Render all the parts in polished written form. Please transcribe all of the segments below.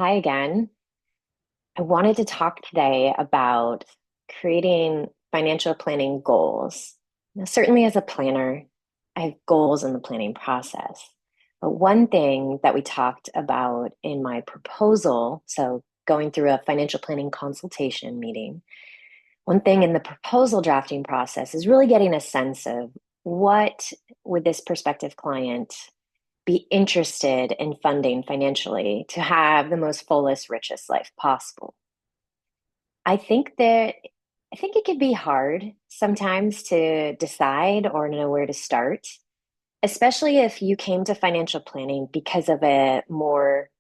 Hi again. I wanted to talk today about creating financial planning goals. Now, certainly, as a planner, I have goals in the planning process. But one thing that we talked about in my proposal, so going through a financial planning consultation meeting, one thing in the proposal drafting process is really getting a sense of what would this prospective client be interested in funding financially to have the most fullest, richest life possible. I think that I think it can be hard sometimes to decide or know where to start, especially if you came to financial planning because of a more,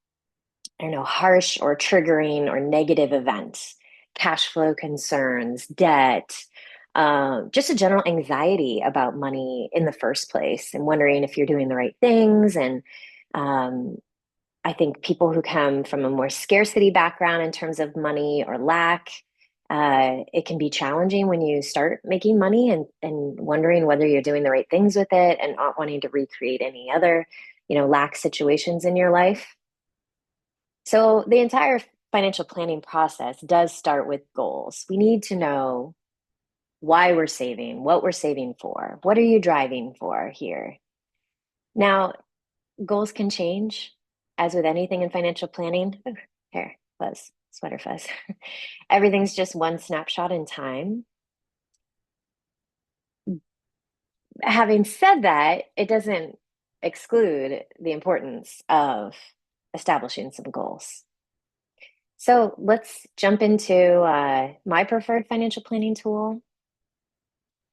I don't know, harsh or triggering or negative event, cash flow concerns, debt, just a general anxiety about money in the first place and wondering if you're doing the right things. And um, I think people who come from a more scarcity background in terms of money or lack, it can be challenging when you start making money and wondering whether you're doing the right things with it and not wanting to recreate any other, lack situations in your life. So the entire financial planning process does start with goals. We need to know why we're saving, what we're saving for, what are you driving for here? Now, goals can change, as with anything in financial planning. Ooh, hair, fuzz, sweater fuzz. Everything's just one snapshot in time. Having said that, it doesn't exclude the importance of establishing some goals. So let's jump into my preferred financial planning tool.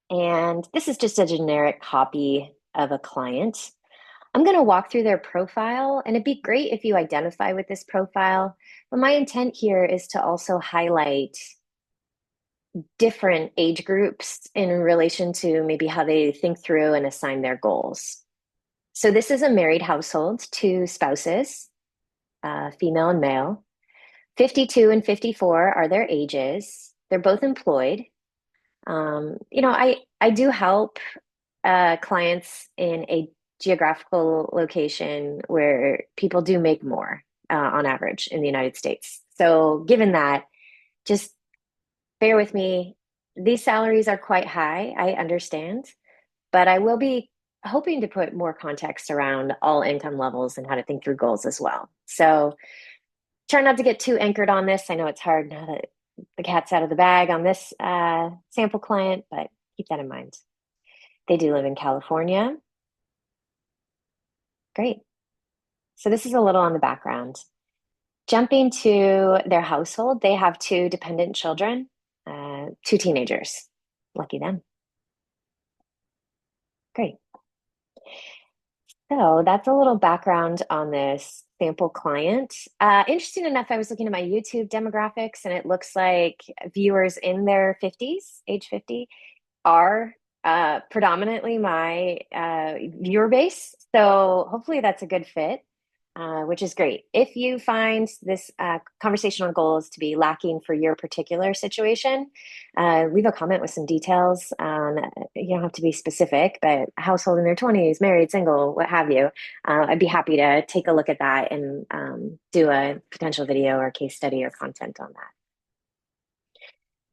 And this is just a generic copy of a client. I'm going to walk through their profile, and it'd be great if you identify with this profile. But my intent here is to also highlight different age groups in relation to maybe how they think through and assign their goals. So, this is a married household, two spouses, female and male. 52 and 54 are their ages. They're both employed. I do help clients in a geographical location where people do make more on average in the United States. So, given that, just bear with me. These salaries are quite high, I understand, but I will be hoping to put more context around all income levels and how to think through goals as well. So, try not to get too anchored on this. I know it's hard now that the cat's out of the bag on this sample client, but keep that in mind. They do live in California. Great. So this is a little on the background. Jumping to their household, they have two dependent children, two teenagers. Lucky them. Great. So that's a little background on this sample client. Interesting enough, I was looking at my YouTube demographics, and it looks like viewers in their 50s, age 50, are predominantly my viewer base. So hopefully that's a good fit, which is great. If you find this conversational goals to be lacking for your particular situation, leave a comment with some details. You don't have to be specific, but household in their 20s, married, single, what have you. I'd be happy to take a look at that and do a potential video or case study or content on that.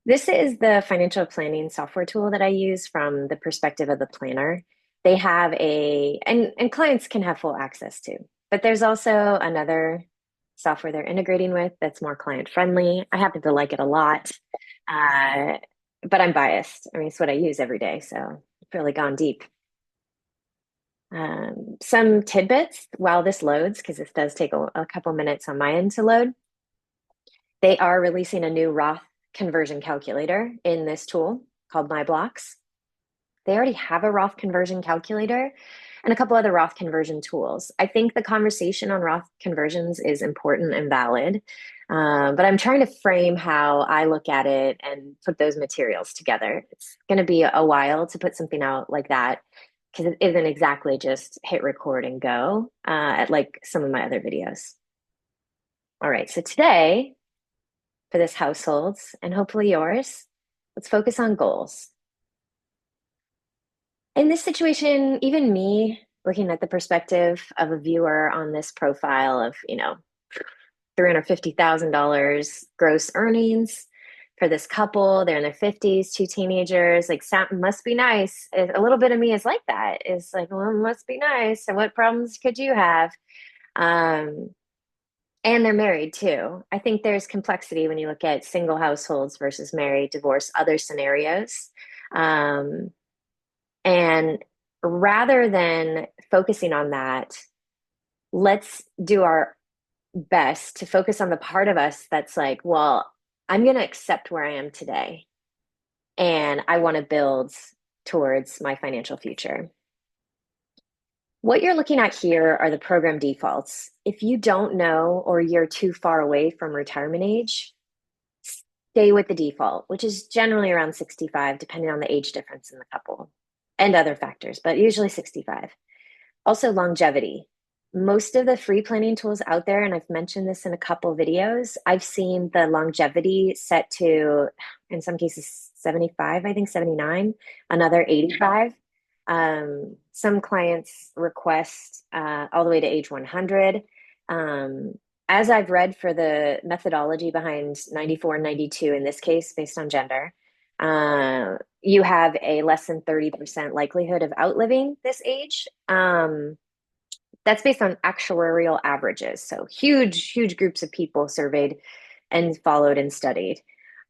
This is the financial planning software tool that I use from the perspective of the planner. They have and clients can have full access to, but there's also another software they're integrating with that's more client friendly. I happen to like it a lot, uh, but I'm biased. I mean, it's what I use every day, so I've really gone deep. Some tidbits while this loads, because this does take a couple minutes on my end to load. They are releasing a new Roth conversion calculator in this tool called MyBlocks. They already have a Roth conversion calculator and a couple other Roth conversion tools. I think the conversation on Roth conversions is important and valid, but I'm trying to frame how I look at it and put those materials together. It's going to be a while to put something out like that because it isn't exactly just hit record and go at like some of my other videos. All right, so today for this household and hopefully yours, let's focus on goals. In this situation, even me looking at the perspective of a viewer on this profile of, $350,000 gross earnings for this couple. They're in their 50s, two teenagers. Like, must be nice. A little bit of me is like that. It's like, well, it must be nice. And what problems could you have? Um, and they're married too. I think there's complexity when you look at single households versus married, divorce, other scenarios. Um, and rather than focusing on that, let's do our best to focus on the part of us that's like, well, I'm going to accept where I am today and I want to build towards my financial future. What you're looking at here are the program defaults. If you don't know or you're too far away from retirement age, stay with the default, which is generally around 65, depending on the age difference in the couple and other factors, but usually 65. Also, longevity. Most of the free planning tools out there, and I've mentioned this in a couple videos, I've seen the longevity set to, in some cases, 75, I think 79, another 85. Some clients request all the way to age 100. As I've read for the methodology behind 94 and 92 in this case, based on gender, you have a less than 30% likelihood of outliving this age. That's based on actuarial averages. So huge, huge groups of people surveyed and followed and studied.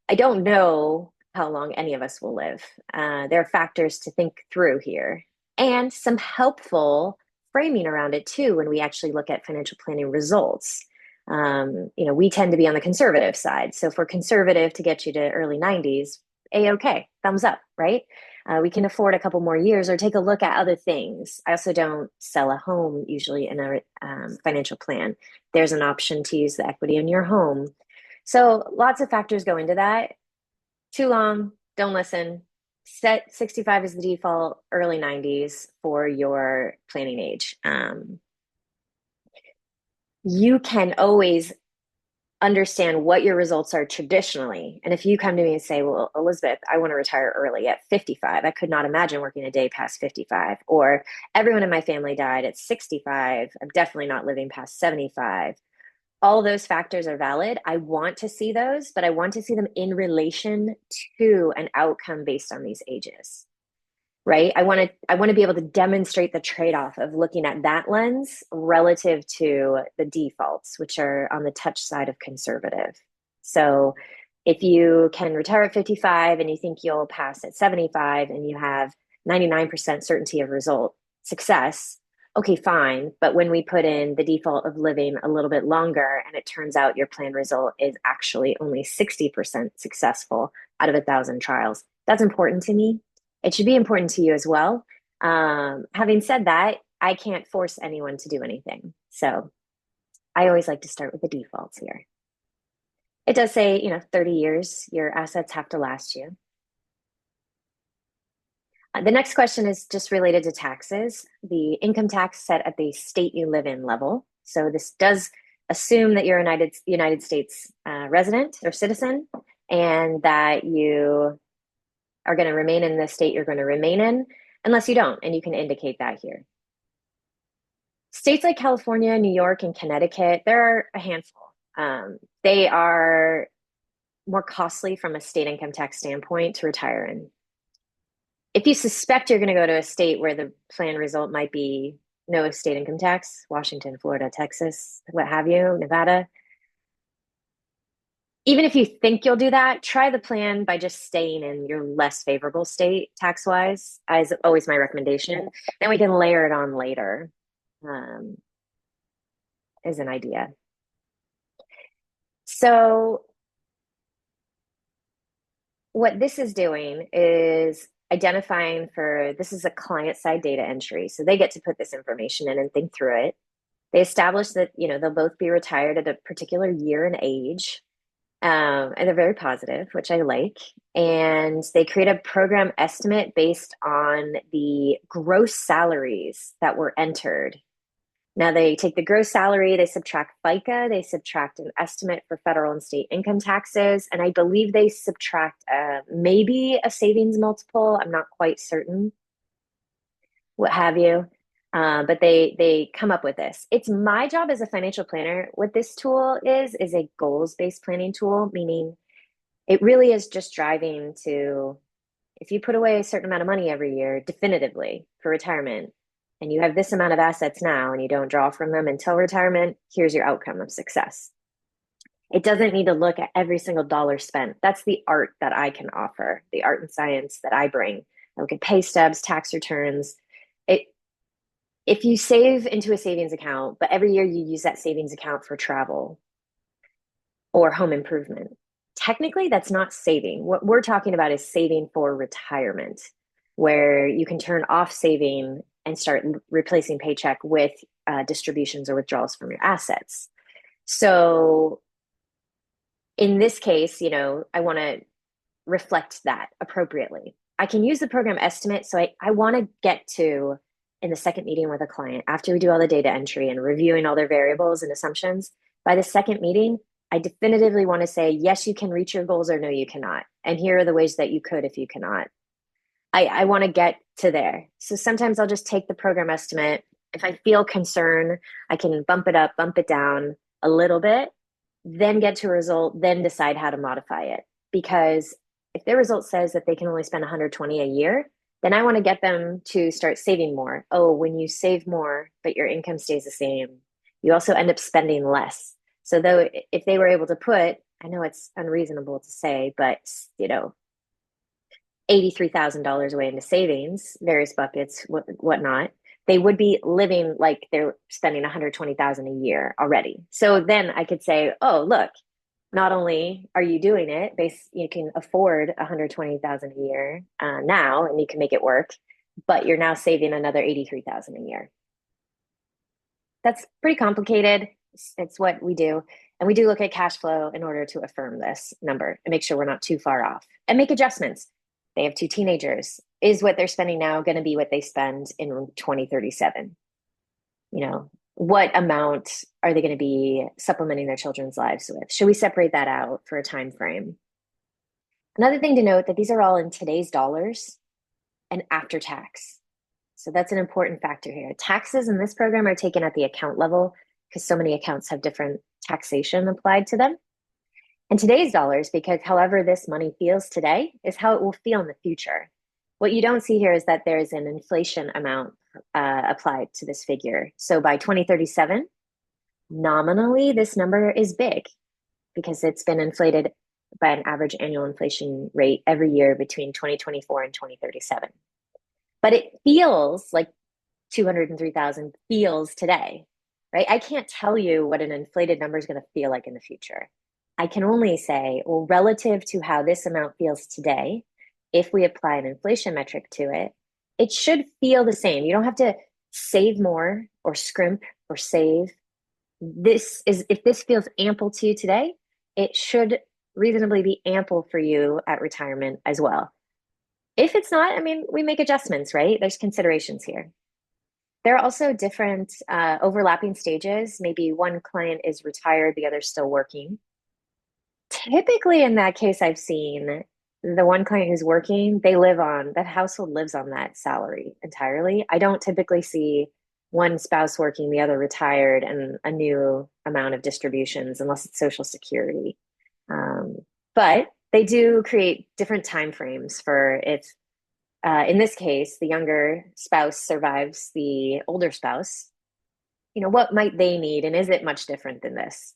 I don't know how long any of us will live. There are factors to think through here and some helpful framing around it too when we actually look at financial planning results. We tend to be on the conservative side. So for conservative to get you to early 90s, A-OK, thumbs up, right? We can afford a couple more years or take a look at other things. I also don't sell a home usually in a financial plan. There's an option to use the equity in your home. So lots of factors go into that. Too long, don't listen. Set 65 as the default, early 90s for your planning age. You can always understand what your results are traditionally. And if you come to me and say, well, Elizabeth, I want to retire early at 55, I could not imagine working a day past 55. Or everyone in my family died at 65. I'm definitely not living past 75. All those factors are valid. I want to see those, but I want to see them in relation to an outcome based on these ages. Right? I want to be able to demonstrate the trade-off of looking at that lens relative to the defaults, which are on the touch side of conservative. So if you can retire at 55 and you think you'll pass at 75 and you have 99% certainty of result success, okay, fine. But when we put in the default of living a little bit longer and it turns out your plan result is actually only 60% successful out of 1,000 trials, that's important to me. It should be important to you as well. Having said that, I can't force anyone to do anything. So I always like to start with the defaults here. It does say, 30 years, your assets have to last you. The next question is just related to taxes. The income tax set at the state you live in level. So this does assume that you're a United States resident or citizen and that you are going to remain in the state you're going to remain in, unless you don't, and you can indicate that here. States like California, New York, and Connecticut, there are a handful. They are more costly from a state income tax standpoint to retire in. If you suspect you're going to go to a state where the plan result might be no state income tax, Washington, Florida, Texas, what have you, Nevada, even if you think you'll do that, try the plan by just staying in your less favorable state tax wise, as always my recommendation. Then we can layer it on later, is an idea. So what this is doing is identifying this is a client side data entry. So they get to put this information in and think through it. They establish that, they'll both be retired at a particular year and age. And they're very positive, which I like. And they create a program estimate based on the gross salaries that were entered. Now they take the gross salary, they subtract FICA, they subtract an estimate for federal and state income taxes, and I believe they subtract maybe a savings multiple. I'm not quite certain, what have you. But they come up with this. It's my job as a financial planner. What this tool is a goals-based planning tool, meaning it really is just driving to, if you put away a certain amount of money every year definitively for retirement, and you have this amount of assets now and you don't draw from them until retirement, here's your outcome of success. It doesn't need to look at every single dollar spent. That's the art that I can offer, the art and science that I bring. I look at pay stubs, tax returns. It, if you save into a savings account, but every year you use that savings account for travel or home improvement, technically that's not saving. What we're talking about is saving for retirement, where you can turn off saving and start replacing paycheck with distributions or withdrawals from your assets. So in this case, I want to reflect that appropriately. I can use the program estimate. So I want to get to, in the second meeting with a client, after we do all the data entry and reviewing all their variables and assumptions, by the second meeting, I definitively want to say, yes, you can reach your goals, or no, you cannot. And here are the ways that you could if you cannot. I want to get to there. So sometimes I'll just take the program estimate. If I feel concern, I can bump it up, bump it down a little bit, then get to a result, then decide how to modify it. Because if their result says that they can only spend 120 a year, then I want to get them to start saving more. Oh, when you save more, but your income stays the same, you also end up spending less. So though if they were able to put, I know it's unreasonable to say, but $83,000 away into savings, various buckets, whatnot, they would be living like they're spending 120,000 a year already. So then I could say, oh, look, not only are you doing it, you can afford 120,000 a year now, and you can make it work, but you're now saving another 83,000 a year. That's pretty complicated. It's what we do. And we do look at cash flow in order to affirm this number and make sure we're not too far off and make adjustments. They have two teenagers. Is what they're spending now going to be what they spend in 2037? What amount are they going to be supplementing their children's lives with? Should we separate that out for a time frame? Another thing to note that these are all in today's dollars and after tax. So that's an important factor here. Taxes in this program are taken at the account level because so many accounts have different taxation applied to them. And today's dollars, because however this money feels today is how it will feel in the future. What you don't see here is that there is an inflation amount applied to this figure. So by 2037, nominally, this number is big because it's been inflated by an average annual inflation rate every year between 2024 and 2037. But it feels like 203,000 feels today, right? I can't tell you what an inflated number is going to feel like in the future. I can only say, well, relative to how this amount feels today, if we apply an inflation metric to it, it should feel the same. You don't have to save more or scrimp or save. If this feels ample to you today, it should reasonably be ample for you at retirement as well. If it's not, I mean, we make adjustments, right? There's considerations here. There are also different overlapping stages. Maybe one client is retired, the other's still working. Typically, in that case, I've seen the one client who's working, that household lives on that salary entirely. I don't typically see one spouse working, the other retired, and a new amount of distributions, unless it's Social Security. But they do create different time frames for if, in this case, the younger spouse survives the older spouse. What might they need, and is it much different than this?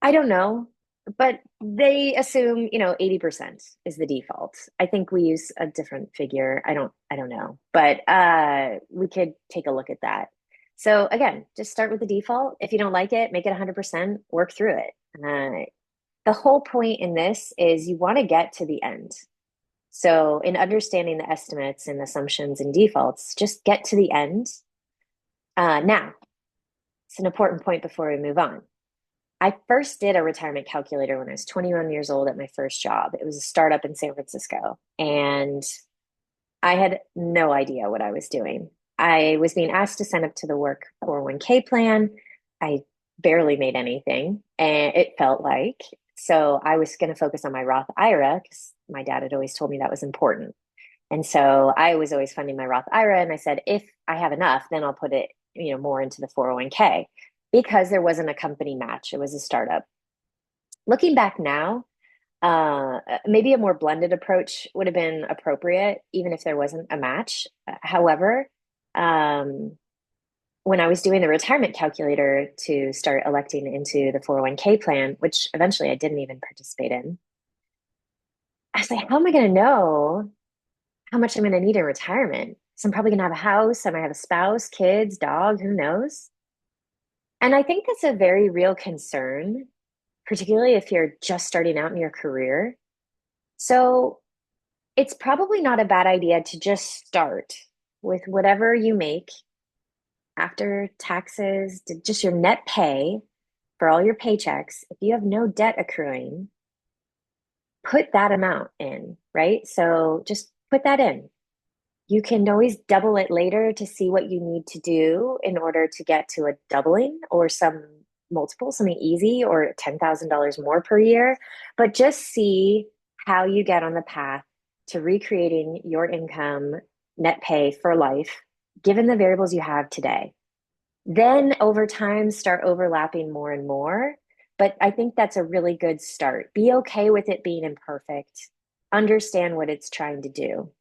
I don't know, but they assume 80% is the default. I think we use a different figure. I don't know, but we could take a look at that. So again, just start with the default. If you don't like it, make it 100%, work through it. The whole point in this is you want to get to the end. So in understanding the estimates and assumptions and defaults, just get to the end. Now, it's an important point before we move on. I first did a retirement calculator when I was 21 years old at my first job. It was a startup in San Francisco, and I had no idea what I was doing. I was being asked to sign up to the work 401k plan. I barely made anything, and it felt like. So I was going to focus on my Roth IRA because my dad had always told me that was important. And so I was always funding my Roth IRA. And I said, if I have enough, then I'll put it, more into the 401k because there wasn't a company match. It was a startup. Looking back now, maybe a more blended approach would have been appropriate, even if there wasn't a match. However, um, when I was doing the retirement calculator to start electing into the 401k plan, which eventually I didn't even participate in, I was like, how am I going to know how much I'm going to need in retirement? So I'm probably going to have a house, I might have a spouse, kids, dog, who knows? And I think that's a very real concern, particularly if you're just starting out in your career. So it's probably not a bad idea to just start with whatever you make after taxes, just your net pay for all your paychecks. If you have no debt accruing, put that amount in, right? So just put that in. You can always double it later to see what you need to do in order to get to a doubling or some multiple, something easy or $10,000 more per year. But just see how you get on the path to recreating your income net pay for life, given the variables you have today. Then over time, start overlapping more and more. But I think that's a really good start. Be okay with it being imperfect. Understand what it's trying to do.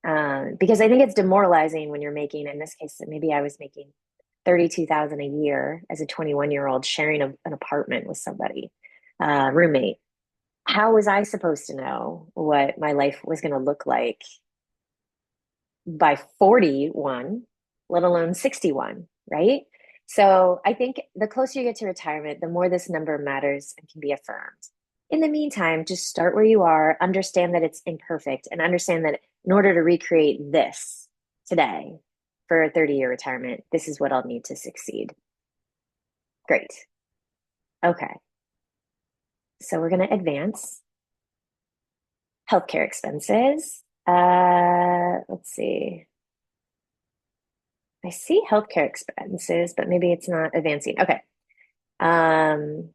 Because I think it's demoralizing when you're making, in this case, maybe I was making 32,000 a year as a 21-year-old sharing an apartment with somebody, roommate. How was I supposed to know what my life was going to look like by 41, let alone 61, right? So I think the closer you get to retirement, the more this number matters and can be affirmed. In the meantime, just start where you are, understand that it's imperfect, and understand that in order to recreate this today for a 30-year retirement, this is what I'll need to succeed. Great. Okay. So we're going to advance healthcare expenses. Let's see. I see healthcare expenses, but maybe it's not advancing. Okay. Um,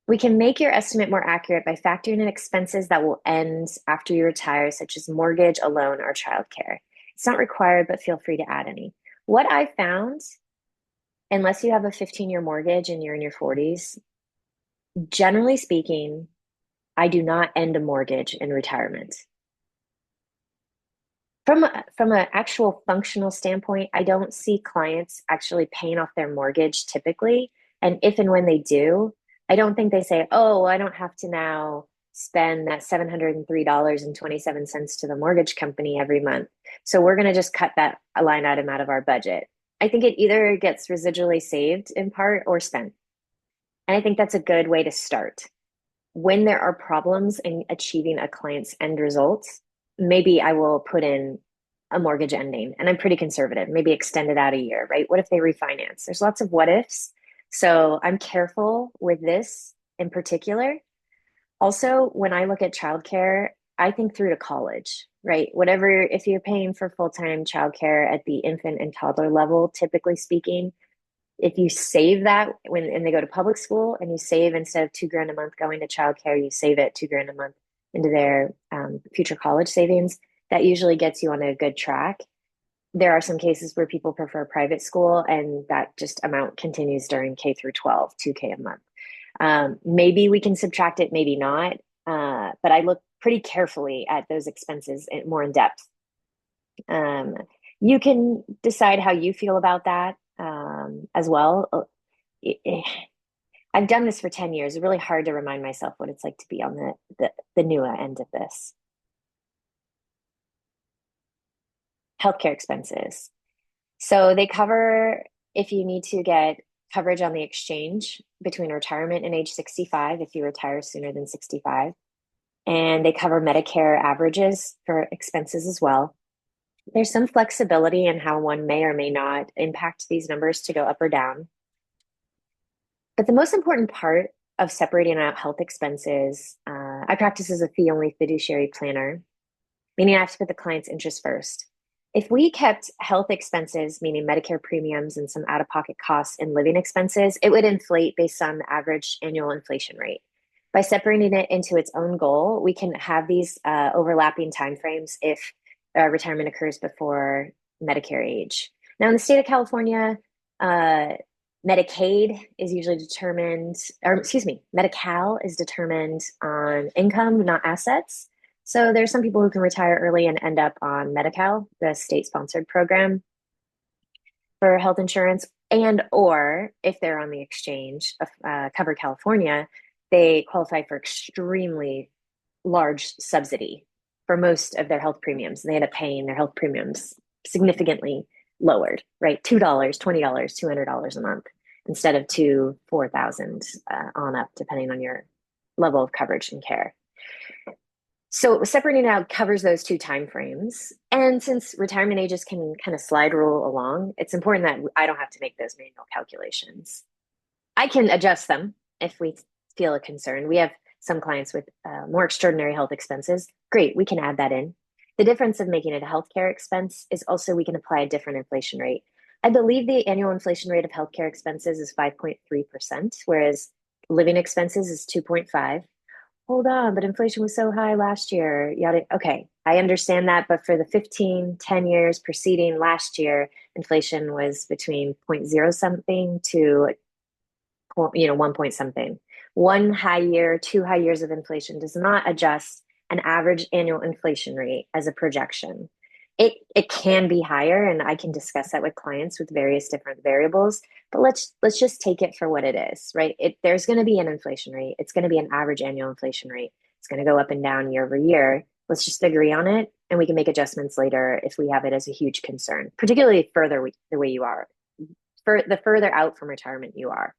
we can make your estimate more accurate by factoring in expenses that will end after you retire, such as mortgage, a loan, or childcare. It's not required, but feel free to add any. What I found, unless you have a 15-year mortgage and you're in your 40s, generally speaking, I do not end a mortgage in retirement. From an actual functional standpoint, I don't see clients actually paying off their mortgage typically. And if and when they do, I don't think they say, oh, I don't have to now spend that $703.27 to the mortgage company every month. So we're going to just cut that line item out of our budget. I think it either gets residually saved in part or spent. And I think that's a good way to start. When there are problems in achieving a client's end results, maybe I will put in a mortgage ending. And I'm pretty conservative, maybe extend it out a year, right? What if they refinance? There's lots of what ifs. So I'm careful with this in particular. Also, when I look at childcare, I think through to college, right? Whatever, if you're paying for full-time childcare at the infant and toddler level, typically speaking, if you save that when and they go to public school and you save instead of 2 grand a month going to childcare, you save it 2 grand a month into their future college savings. That usually gets you on a good track. There are some cases where people prefer private school, and that just amount continues during K through 12, 2K a month. Maybe we can subtract it, maybe not. But I look pretty carefully at those expenses more in depth. Um, you can decide how you feel about that as well. I've done this for 10 years. It's really hard to remind myself what it's like to be on the newer end of this. Healthcare expenses. So they cover if you need to get coverage on the exchange between retirement and age 65, if you retire sooner than 65. And they cover Medicare averages for expenses as well. There's some flexibility in how one may or may not impact these numbers to go up or down. But the most important part of separating out health expenses, I practice as a fee only fiduciary planner, meaning I have to put the client's interest first. If we kept health expenses, meaning Medicare premiums and some out of pocket costs and living expenses, it would inflate based on the average annual inflation rate. By separating it into its own goal, we can have these overlapping timeframes if retirement occurs before Medicare age. Now, in the state of California, uh, Medicaid is usually determined, or excuse me, Medi-Cal is determined on income, not assets. So there's some people who can retire early and end up on Medi-Cal, the state-sponsored program for health insurance, and or if they're on the exchange of Cover California, they qualify for extremely large subsidy for most of their health premiums. They end up paying their health premiums significantly lowered, right? $2, $20, $200 a month instead of two, 4,000 on up, depending on your level of coverage and care. So separating out covers those two time frames. And since retirement ages can kind of slide rule along, it's important that I don't have to make those manual calculations. I can adjust them if we feel a concern. We have some clients with more extraordinary health expenses. Great, we can add that in. The difference of making it a healthcare expense is also we can apply a different inflation rate. I believe the annual inflation rate of healthcare expenses is 5.3%, whereas living expenses is 2.5. Hold on, but inflation was so high last year. Yada. Okay, I understand that, but for the 15, 10 years preceding last year, inflation was between zero point 0 something to 1 point something. One high year, two high years of inflation does not adjust an average annual inflation rate as a projection. It can be higher, and I can discuss that with clients with various different variables. But let's just take it for what it is, right? There's going to be an inflation rate. It's going to be an average annual inflation rate. It's going to go up and down year over year. Let's just agree on it, and we can make adjustments later if we have it as a huge concern, particularly further the way you are, for the further out from retirement you are.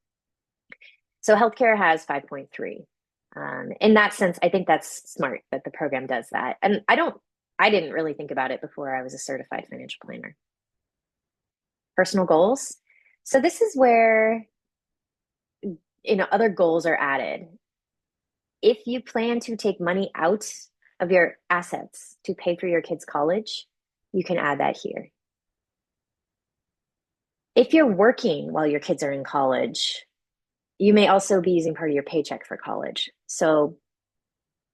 So healthcare has 5.3. In that sense, I think that's smart that the program does that. And I didn't really think about it before I was a certified financial planner. Personal goals. So this is where, other goals are added. If you plan to take money out of your assets to pay for your kids' college, you can add that here. If you're working while your kids are in college, you may also be using part of your paycheck for college. So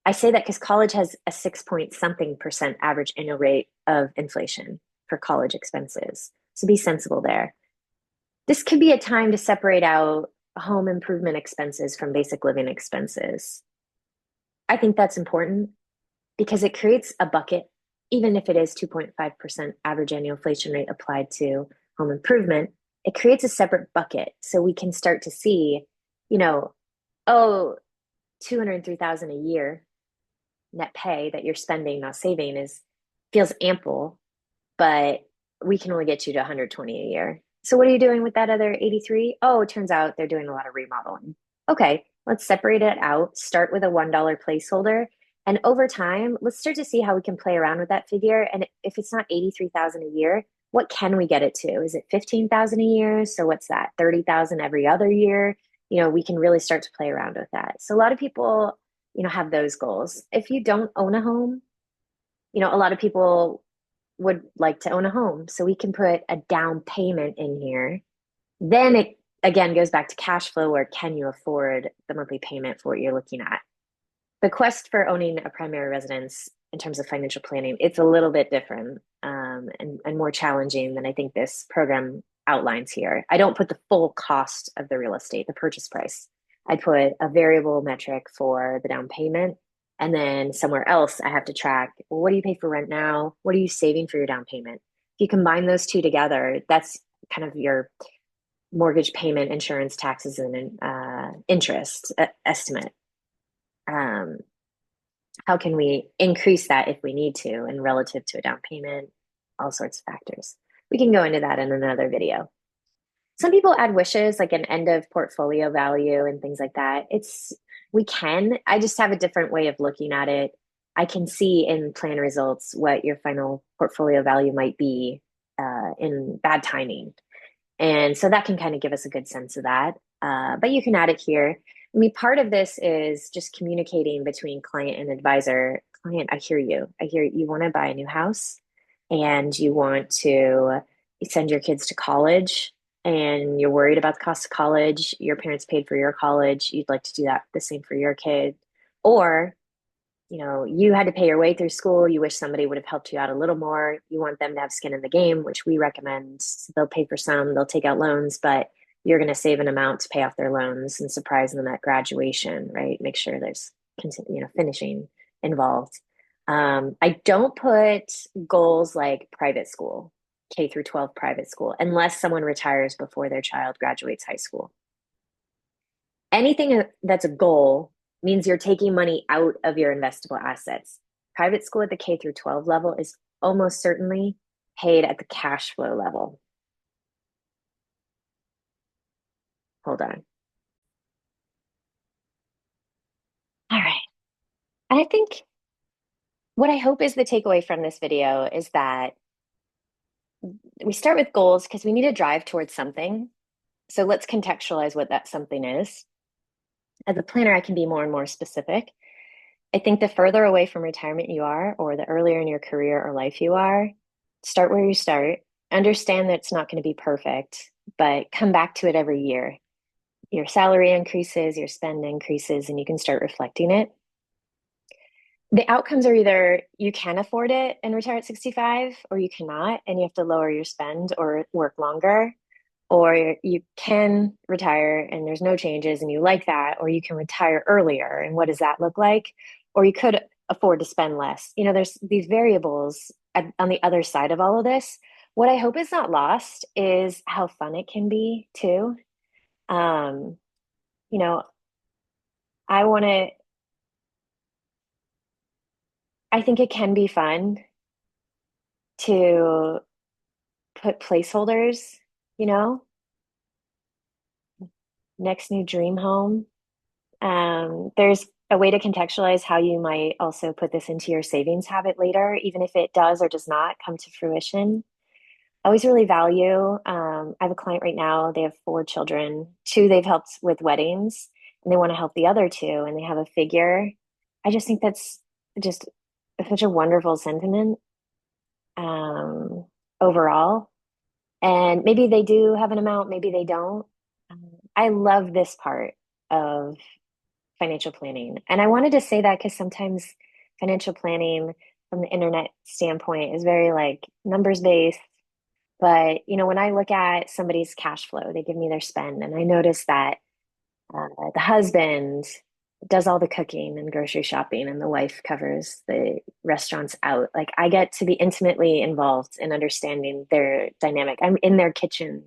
I say that because college has a 6 point something percent average annual rate of inflation for college expenses. So be sensible there. This could be a time to separate out home improvement expenses from basic living expenses. I think that's important because it creates a bucket, even if it is 2.5% average annual inflation rate applied to home improvement, it creates a separate bucket so we can start to see, oh, 203,000 a year net pay that you're spending, not saving, feels ample, but we can only get you to 120 a year. So what are you doing with that other 83? Oh, it turns out they're doing a lot of remodeling. Okay, let's separate it out. Start with a $1 placeholder. And over time, let's start to see how we can play around with that figure. And if it's not 83,000 a year, what can we get it to? Is it 15,000 a year? So what's that? 30,000 every other year? We can really start to play around with that. So a lot of people, have those goals. If you don't own a home, a lot of people would like to own a home. So we can put a down payment in here. Then it again goes back to cash flow, where can you afford the monthly payment for what you're looking at? The quest for owning a primary residence in terms of financial planning, it's a little bit different and more challenging than I think this program outlines here. I don't put the full cost of the real estate, the purchase price. I put a variable metric for the down payment. And then somewhere else, I have to track, well, what do you pay for rent now? What are you saving for your down payment? If you combine those two together, that's kind of your mortgage payment, insurance, taxes, and interest estimate. How can we increase that if we need to, and relative to a down payment, all sorts of factors. We can go into that in another video. Some people add wishes like an end of portfolio value and things like that. I just have a different way of looking at it. I can see in plan results what your final portfolio value might be in bad timing. And so that can kind of give us a good sense of that. But you can add it here. I mean, part of this is just communicating between client and advisor. Client, I hear you. I hear you want to buy a new house and you want to send your kids to college. and you're worried about the cost of college, your parents paid for your college, you'd like to do that the same for your kid. Or, you had to pay your way through school, you wish somebody would have helped you out a little more. You want them to have skin in the game, which we recommend. So they'll pay for some, they'll take out loans, but you're going to save an amount to pay off their loans and surprise them at graduation, right? Make sure there's finishing involved. I don't put goals like private school, K through 12 private school, unless someone retires before their child graduates high school. Anything that's a goal means you're taking money out of your investable assets. Private school at the K through 12 level is almost certainly paid at the cash flow level. Hold on. All right. And I think what I hope is the takeaway from this video is that we start with goals because we need to drive towards something. So let's contextualize what that something is. As a planner, I can be more and more specific. I think the further away from retirement you are, or the earlier in your career or life you are, start where you start. Understand that it's not going to be perfect, but come back to it every year. Your salary increases, your spend increases, and you can start reflecting it. The outcomes are either you can afford it and retire at 65, or you cannot, and you have to lower your spend or work longer. Or you can retire and there's no changes and you like that, or you can retire earlier. And what does that look like? Or you could afford to spend less. There's these variables on the other side of all of this. What I hope is not lost is how fun it can be too. Um, you know, I want to, I think it can be fun to put placeholders, you know, next new dream home. There's a way to contextualize how you might also put this into your savings habit later, even if it does or does not come to fruition. I always really value, I have a client right now, they have 4 children. Two they've helped with weddings, and they want to help the other two, and they have a figure. I just think that's just such a wonderful sentiment um, overall. And maybe they do have an amount, maybe they don't. I love this part of financial planning. And I wanted to say that because sometimes financial planning from the internet standpoint is very like numbers based. But when I look at somebody's cash flow, they give me their spend, and I notice that the husband does all the cooking and grocery shopping, and the wife covers the restaurants out. Like I get to be intimately involved in understanding their dynamic. I'm in their kitchen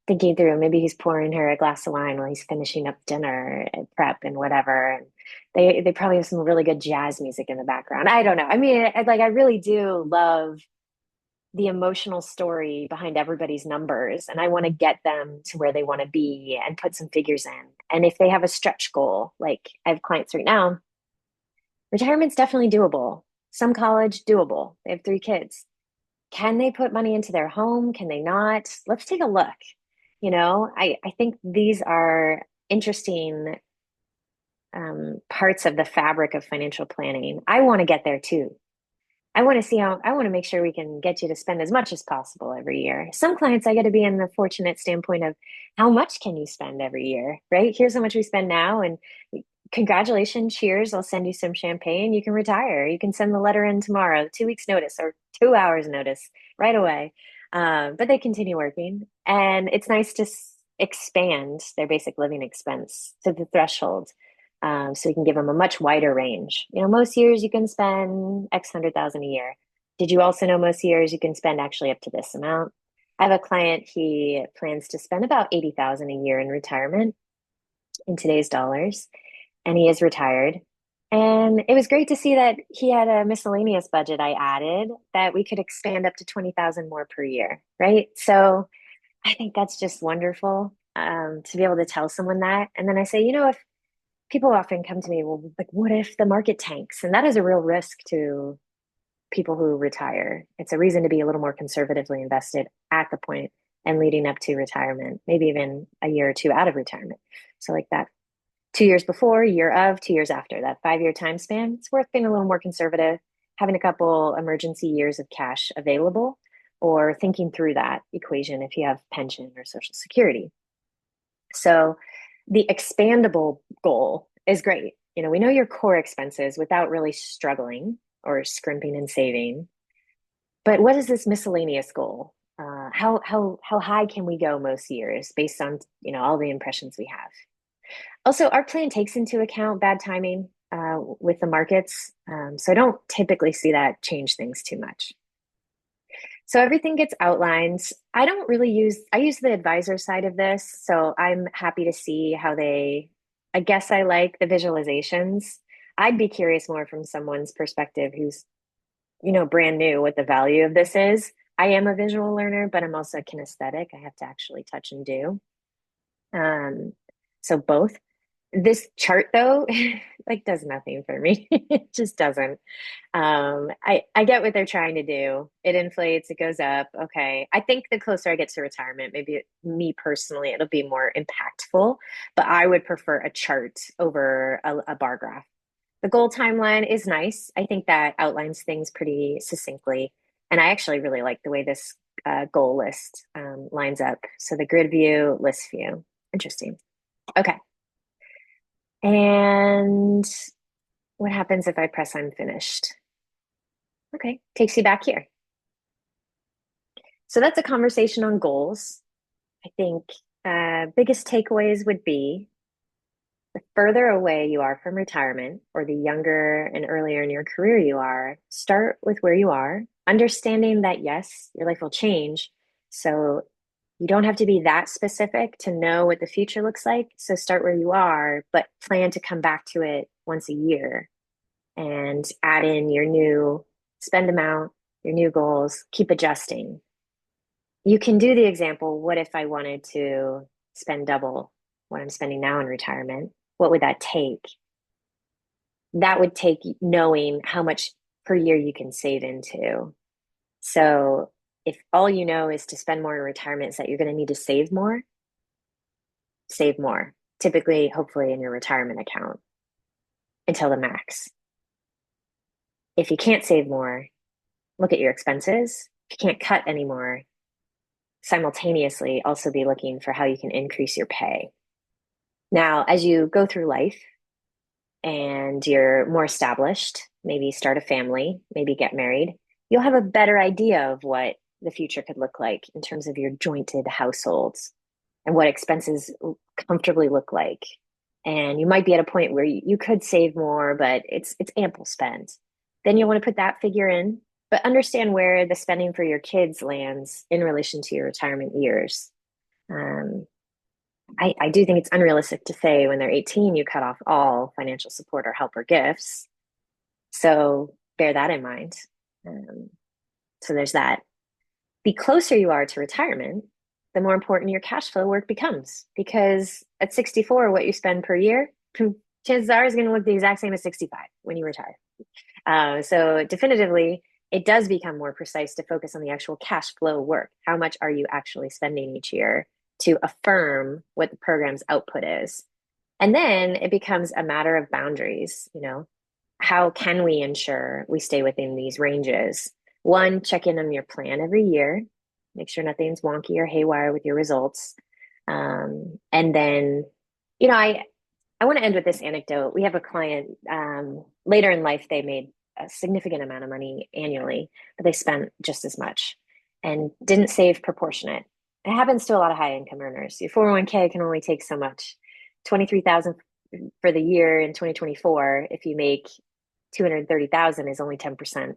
thinking through maybe he's pouring her a glass of wine while he's finishing up dinner and prep and whatever. And they probably have some really good jazz music in the background. I don't know. I mean, I really do love the emotional story behind everybody's numbers, and I want to get them to where they want to be and put some figures in. And if they have a stretch goal, like I have clients right now, retirement's definitely doable. Some college doable. They have 3 kids. Can they put money into their home? Can they not? Let's take a look. I think these are interesting parts of the fabric of financial planning. I want to get there too. I want to make sure we can get you to spend as much as possible every year. Some clients, I get to be in the fortunate standpoint of how much can you spend every year, right? Here's how much we spend now. And congratulations, cheers. I'll send you some champagne. You can retire. You can send the letter in tomorrow, 2 weeks notice or 2 hours notice right away. But they continue working. And it's nice to expand their basic living expense to the threshold, so we can give them a much wider range. Most years you can spend X 100,000 a year. Did you also know most years you can spend actually up to this amount? I have a client, he plans to spend about 80,000 a year in retirement in today's dollars, and he is retired. And it was great to see that he had a miscellaneous budget I added that we could expand up to 20,000 more per year, right? So I think that's just wonderful, to be able to tell someone that. And then I say, if people often come to me, well, like, what if the market tanks? And that is a real risk to people who retire. It's a reason to be a little more conservatively invested at the point and leading up to retirement, maybe even a year or two out of retirement. So, like that 2 years before, year of, 2 years after, that 5 year time span, it's worth being a little more conservative, having a couple emergency years of cash available. or thinking through that equation if you have pension or Social Security. So the expandable goal is great. We know your core expenses without really struggling or scrimping and saving. But what is this miscellaneous goal? How high can we go most years based on all the impressions we have? Also, our plan takes into account bad timing with the markets, so I don't typically see that change things too much. So everything gets outlined. I use the advisor side of this. So I'm happy to see how I guess I like the visualizations. I'd be curious more from someone's perspective who's, brand new what the value of this is. I am a visual learner, but I'm also a kinesthetic. I have to actually touch and do. Um, so both. This chart though, like does nothing for me. It just doesn't. I get what they're trying to do. It inflates, it goes up. Okay. I think the closer I get to retirement, maybe me personally, it'll be more impactful, but I would prefer a chart over a bar graph. The goal timeline is nice. I think that outlines things pretty succinctly. And I actually really like the way this goal list lines up. So the grid view, list view. Interesting. Okay. And what happens if I press I'm finished? Okay, takes you back here. So that's a conversation on goals. I think biggest takeaways would be the further away you are from retirement or the younger and earlier in your career you are, start with where you are, understanding that yes, your life will change. So you don't have to be that specific to know what the future looks like. So start where you are, but plan to come back to it once a year and add in your new spend amount, your new goals, keep adjusting. You can do the example, what if I wanted to spend double what I'm spending now in retirement? What would that take? That would take knowing how much per year you can save into. So if all you know is to spend more in retirement is that you're going to need to save more, typically, hopefully in your retirement account until the max. If you can't save more, look at your expenses. If you can't cut anymore, simultaneously also be looking for how you can increase your pay. Now, as you go through life and you're more established, maybe start a family, maybe get married, you'll have a better idea of what the future could look like in terms of your jointed households and what expenses comfortably look like. And you might be at a point where you could save more, but it's ample spend. Then you'll want to put that figure in, but understand where the spending for your kids lands in relation to your retirement years. Um, I do think it's unrealistic to say when they're 18, you cut off all financial support or help or gifts. So bear that in mind. Um, so there's that. The closer you are to retirement, the more important your cash flow work becomes because at 64, what you spend per year, chances are is going to look the exact same as 65 when you retire. So definitively, it does become more precise to focus on the actual cash flow work. How much are you actually spending each year to affirm what the program's output is? And then it becomes a matter of boundaries. How can we ensure we stay within these ranges? One, check in on your plan every year, make sure nothing's wonky or haywire with your results. And then, I want to end with this anecdote. We have a client later in life, they made a significant amount of money annually, but they spent just as much and didn't save proportionate. It happens to a lot of high income earners. Your 401k can only take so much. 23,000 for the year in 2024, if you make 230,000 is only 10%.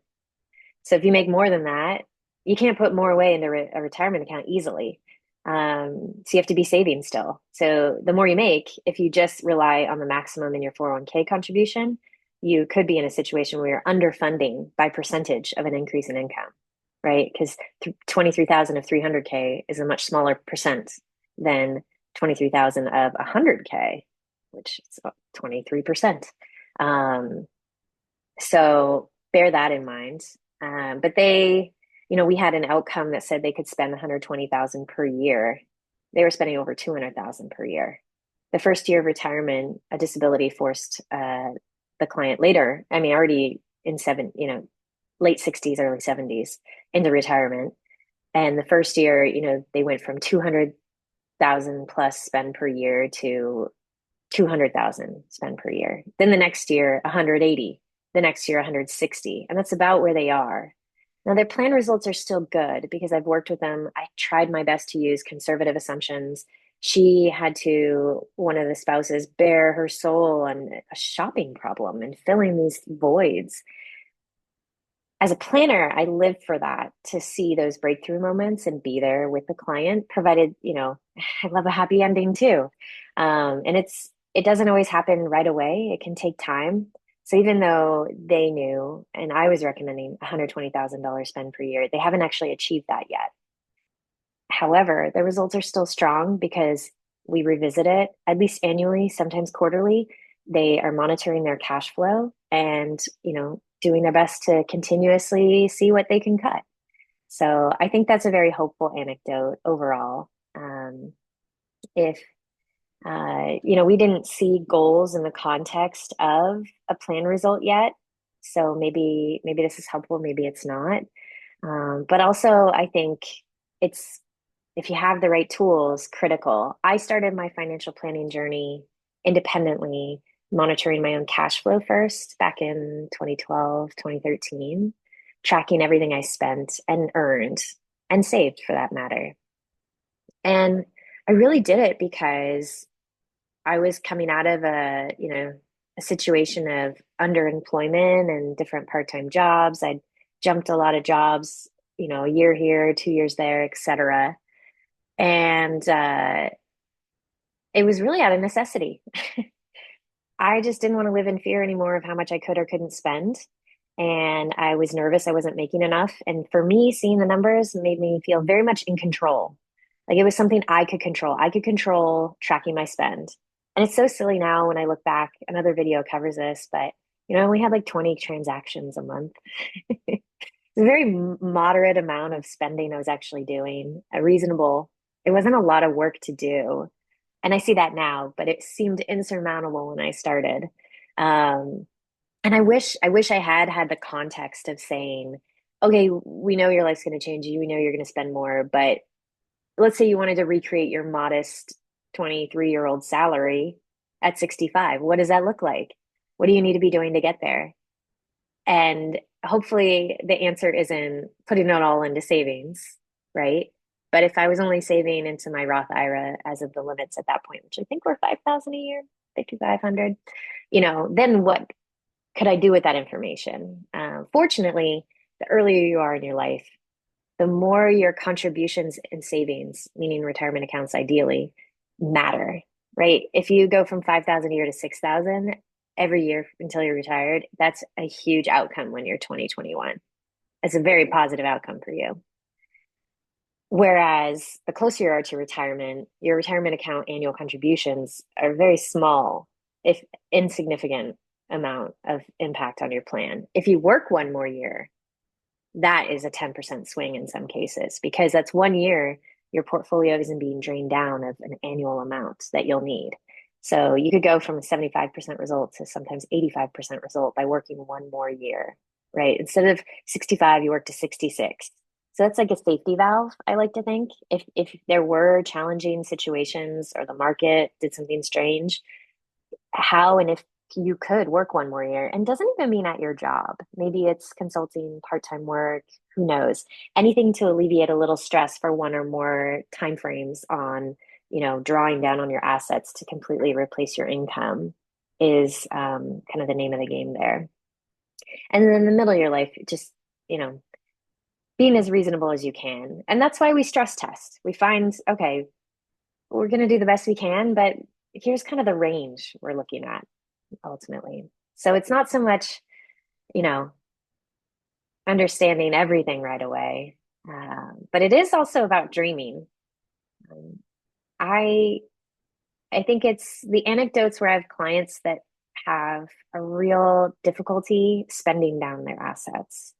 So if you make more than that, you can't put more away into a retirement account easily. So you have to be saving still. So the more you make, if you just rely on the maximum in your 401k contribution, you could be in a situation where you're underfunding by percentage of an increase in income, right? Because 23,000 of 300k is a much smaller percent than 23,000 of 100k, which is about 23%. So bear that in mind. But we had an outcome that said they could spend 120,000 per year. They were spending over 200,000 per year. The first year of retirement, a disability forced the client later. Already in late 60s, early 70s into retirement. And the first year, they went from 200,000 plus spend per year to 200,000 spend per year. Then the next year, 180, the next year, 160. And that's about where they are. Now, their plan results are still good because I've worked with them. I tried my best to use conservative assumptions. She had to, one of the spouses, bare her soul on a shopping problem and filling these voids. As a planner, I live for that, to see those breakthrough moments and be there with the client, provided, I love a happy ending too. And it doesn't always happen right away. It can take time. So even though they knew, and I was recommending $120,000 spend per year, they haven't actually achieved that yet. However, the results are still strong because we revisit it at least annually, sometimes quarterly. They are monitoring their cash flow and, doing their best to continuously see what they can cut. So I think that's a very hopeful anecdote overall. If we didn't see goals in the context of a plan result yet, so maybe this is helpful, maybe it's not. But also, I think it's, if you have the right tools, critical. I started my financial planning journey independently, monitoring my own cash flow first back in 2012, 2013, tracking everything I spent and earned and saved for that matter. And I really did it because I was coming out of a situation of underemployment and different part-time jobs. I'd jumped a lot of jobs, a year here, 2 years there, etc. And it was really out of necessity. I just didn't want to live in fear anymore of how much I could or couldn't spend. And I was nervous I wasn't making enough. And for me, seeing the numbers made me feel very much in control. Like it was something I could control. I could control tracking my spend. And it's so silly now when I look back. Another video covers this, but we had like 20 transactions a month. It's a very moderate amount of spending I was actually doing, a reasonable. It wasn't a lot of work to do. And I see that now, but it seemed insurmountable when I started. Um, and I wish I had the context of saying, okay, we know your life's going to change. We know you're going to spend more, but let's say you wanted to recreate your modest 23-year-old salary at 65. What does that look like? What do you need to be doing to get there? And hopefully the answer isn't putting it all into savings, right? But if I was only saving into my Roth IRA as of the limits at that point, which I think were 5,000 a year, 5,500, then what could I do with that information? Fortunately, the earlier you are in your life, the more your contributions and savings, meaning retirement accounts ideally, matter, right? If you go from 5,000 a year to 6,000 every year until you're retired, that's a huge outcome when you're 2021. It's a very positive outcome for you. Whereas the closer you are to retirement, your retirement account annual contributions are very small, if insignificant amount of impact on your plan. If you work one more year, that is a 10% swing in some cases because that's 1 year your portfolio isn't being drained down of an annual amount that you'll need. So you could go from a 75% result to sometimes 85% result by working one more year, right? Instead of 65, you work to 66. So that's like a safety valve, I like to think. If there were challenging situations or the market did something strange, how and if you could work one more year, and doesn't even mean at your job. Maybe it's consulting, part-time work, who knows? Anything to alleviate a little stress for one or more timeframes on, drawing down on your assets to completely replace your income is kind of the name of the game there. And then in the middle of your life, just, you know, being as reasonable as you can. And that's why we stress test. We find, okay, we're going to do the best we can, but here's kind of the range we're looking at ultimately. So it's not so much, you know, understanding everything right away, but it is also about dreaming. Um, I I think it's the anecdotes where I have clients that have a real difficulty spending down their assets.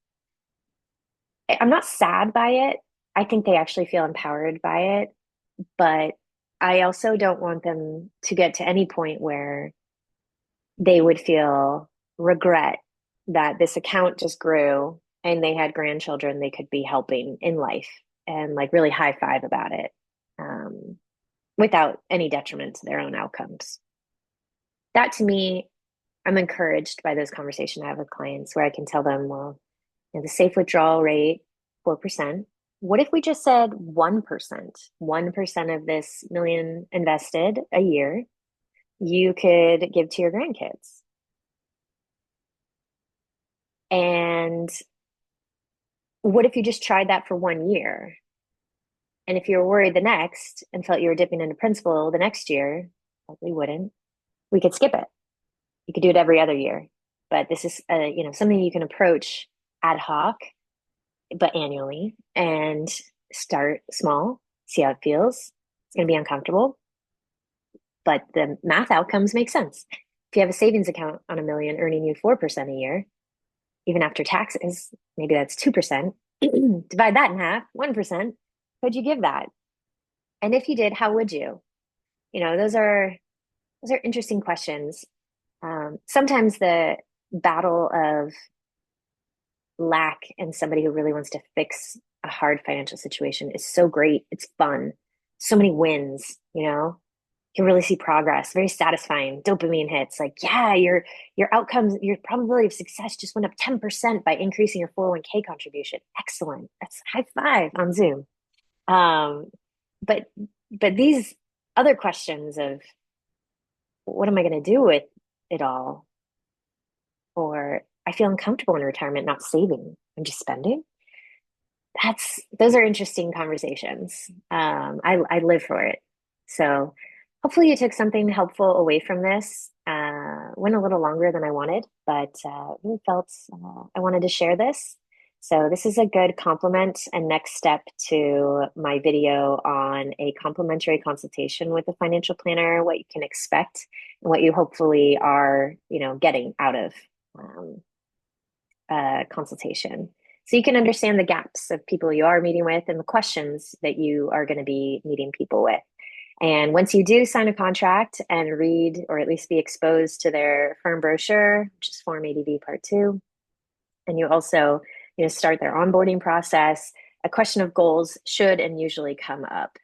I'm not sad by it. I think they actually feel empowered by it, but I also don't want them to get to any point where they would feel regret that this account just grew and they had grandchildren they could be helping in life. and like really high five about it, um, without any detriment to their own outcomes. That to me, I'm encouraged by those conversations I have with clients where I can tell them, well, the safe withdrawal rate, 4%. What if we just said 1%? 1% of this million invested a year, you could give to your grandkids. And what if you just tried that for 1 year? And if you were worried the next and felt you were dipping into principal the next year, like we wouldn't, we could skip it. You could do it every other year. But this is, something you can approach ad hoc, but annually, and start small, see how it feels. It's going to be uncomfortable, but the math outcomes make sense. If you have a savings account on a million earning you 4% a year, even after taxes, maybe that's 2%. Divide that in half, 1%. Could you give that? And if you did, how would you? Those are interesting questions. Sometimes the battle of lack and somebody who really wants to fix a hard financial situation is so great. It's fun. So many wins, you can really see progress, very satisfying. Dopamine hits like, yeah, your outcomes, your probability of success just went up 10% by increasing your 401k contribution. Excellent. That's high five on Zoom. Um, but but these other questions of what am I going to do with it all? Or I feel uncomfortable in retirement not saving. I'm just spending. Those are interesting conversations. I live for it. So hopefully you took something helpful away from this. Went a little longer than I wanted, but really felt I wanted to share this. So this is a good complement and next step to my video on a complimentary consultation with a financial planner, what you can expect and what you hopefully are, getting out of um, consultation. So you can understand the gaps of people you are meeting with and the questions that you are going to be meeting people with. And once you do sign a contract and read or at least be exposed to their firm brochure, which is Form ADV Part 2, and you also, start their onboarding process, a question of goals should and usually come up.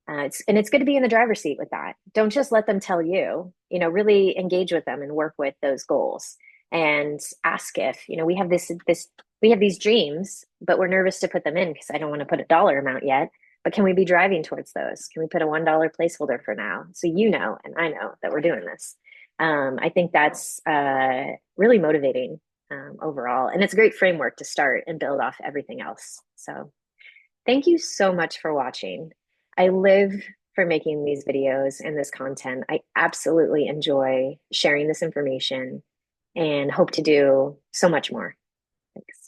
It's good to be in the driver's seat with that. Don't just let them tell you, really engage with them and work with those goals and ask if, we have these dreams, but we're nervous to put them in because I don't want to put a dollar amount yet. But can we be driving towards those? Can we put a $1 placeholder for now? So and I know that we're doing this. I think that's really motivating overall. And it's a great framework to start and build off everything else. So thank you so much for watching. I live for making these videos and this content. I absolutely enjoy sharing this information and hope to do so much more. Thanks.